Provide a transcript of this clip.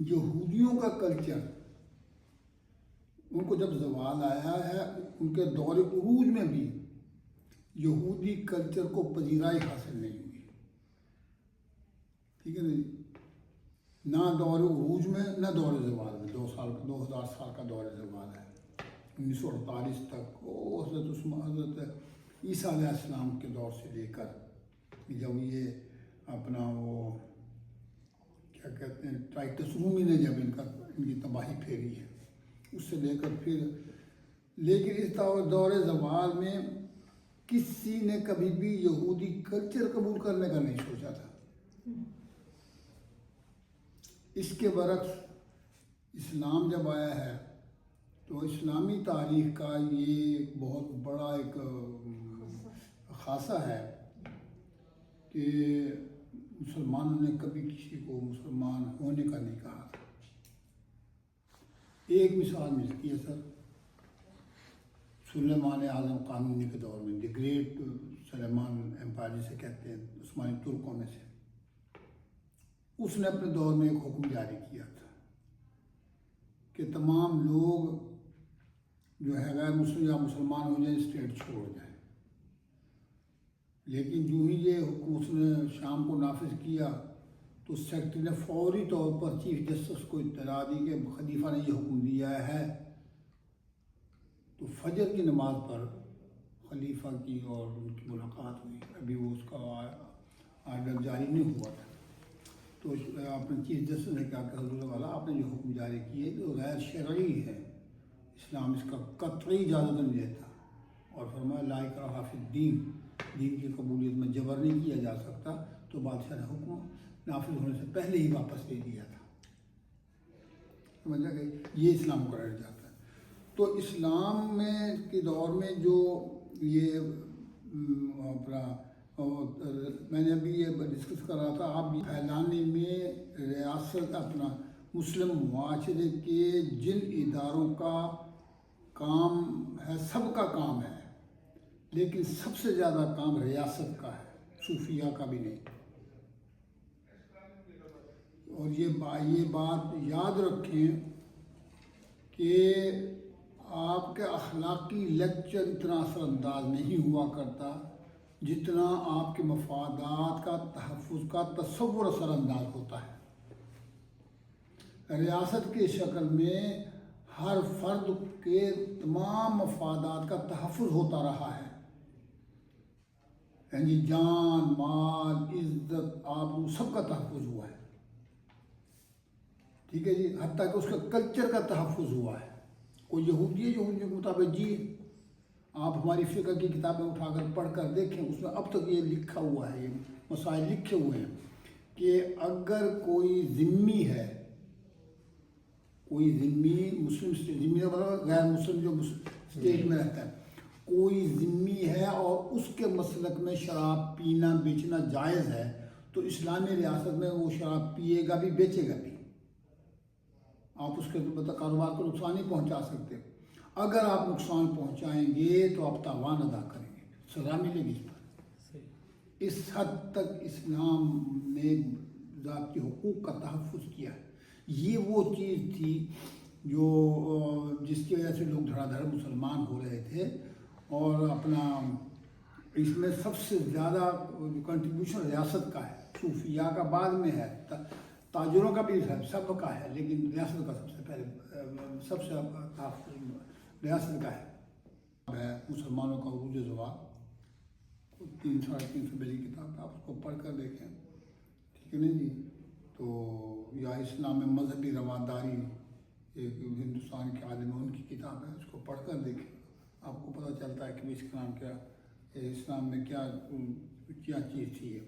یہودیوں کا کلچر ان کو جب زوال آیا ہے، ان کے دور عروج میں بھی یہودی کلچر کو پذیرائی حاصل نہیں ہوئی، ٹھیک ہے نا جی؟ نہ دور عروج میں نہ دور زوال میں، 2000 سال کا دور زوال ہے، 1948 تک حضرت عیسیٰ علیہ السلام کے دور سے لے کر جب یہ اپنا وہ کیا کہتے ہیں ٹائٹس رومی نے جب ان کی تباہی پھیری ہے، اس سے لے کر پھر، لیکن اس دور زوال میں کسی نے کبھی بھی یہودی کلچر قبول کرنے کا نہیں سوچا تھا۔ اس کے برعکس اسلام جب آیا ہے تو اسلامی تاریخ کا یہ بہت بڑا ایک خاصہ ہے کہ مسلمانوں نے کبھی کسی کو مسلمان ہونے کا نہیں کہا تھا۔ ایک مثال ملتی ہے سر، سلیمان اعظم قانونی کے دور میں، دی گریٹ سلیمان ایمپائر جسے کہتے ہیں عثمانی ترکوں میں سے، اس نے اپنے دور میں ایک حکم جاری کیا تھا کہ تمام لوگ جو ہے غیر مسلم یا مسلمان ہو جائیں اسٹیٹ چھوڑ جائیں، لیکن جو ہی یہ حکم اس نے شام کو نافذ کیا تو سیکرٹری نے فوری طور پر چیف جسٹس کو اطلاع دی کہ خلیفہ نے یہ حکم دیا ہے، تو فجر کی نماز پر خلیفہ کی اور ان کی ملاقات ہوئی، ابھی وہ اس کا آرڈر جاری نہیں ہوا تھا، تو اپنے چیف جسٹس نے کہا کہ حضور والا آپ نے جو حکم جاری کیے جو غیر شرعی ہے، اسلام اس کا قطعی اجازت نہیں دیتا، اور فرمایا لا اکراہ فی الدین، دین کی قبولیت میں جبر نہیں کیا جا سکتا، تو بادشاہ نے حکم نافذ ہونے سے پہلے ہی واپس لے لیا تھا۔ سمجھا کہ یہ اسلام کو رہ جاتا ہے۔ تو اسلام میں کے دور میں جو یہ اپنا میں نے ابھی یہ ڈسکس کر رہا تھا، آپ بھی پھیلانے میں ریاست اپنا مسلم معاشرے کے جن اداروں کا کام ہے، سب کا کام ہے، لیکن سب سے زیادہ کام ریاست کا ہے، صوفیہ کا بھی نہیں۔ اور یہ بات یاد رکھیں کہ آپ کے اخلاقی لیکچر اتنا اثر انداز نہیں ہوا کرتا جتنا آپ کے مفادات کا تحفظ کا تصور اثر انداز ہوتا ہے۔ ریاست کی شکل میں ہر فرد کے تمام مفادات کا تحفظ ہوتا رہا ہے، یعنی جان، مال، عزت، آبرو سب کا تحفظ ہوا ہے، ٹھیک ہے جی، حتیٰ کہ اس کا کلچر کا تحفظ ہوا ہے۔ کوئی یہودی ہے، یہودیوں کے مطابق جی، آپ ہماری فقہ کی کتابیں اٹھا کر پڑھ کر دیکھیں، اس میں اب تک یہ لکھا ہوا ہے، یہ مسائل لکھے ہوئے ہیں کہ اگر کوئی ذمی ہے، کوئی ذمی مسلم ذمی مطلب غیر مسلم جو اسٹیٹ میں رہتا ہے، کوئی ذمی ہے اور اس کے مسلک میں شراب پینا بیچنا جائز ہے، تو اسلامی ریاست میں وہ شراب پیے گا بھی بیچے گا بھی، آپ اس کے کاروبار کو نقصان نہیں پہنچا سکتے۔ اگر آپ نقصان پہنچائیں گے تو آپ تاوان ادا کریں گے، سزا ملے گی اس پر۔ اس حد تک اسلام نے ذاتی حقوق کا تحفظ کیا ہے۔ یہ وہ چیز تھی جو جس کی وجہ سے لوگ دھڑا دھڑ مسلمان ہو رہے تھے، اور اپنا اس میں سب سے زیادہ کنٹریبیوشن ریاست کا ہے، صوفیہ کا بعد میں ہے، تاجروں کا بھی ہے، سب کا ہے، لیکن ریاست کا سب سے پہلے سب سے تحفظ ریاست کا ہے۔ مسلمانوں کا عروج زوال 300-350 پیج کی کتاب، آپ اس کو پڑھ کر دیکھیں، ٹھیک ہے نا جی؟ تو یا اسلام میں مذہبی رواداری، ایک ہندوستان کے عالم ان کی کتاب ہے، اس کو پڑھ کر دیکھیں، آپ کو پتہ چلتا ہے کہ اس کا نام کیا، اسلام میں کیا چیز تھی ہے۔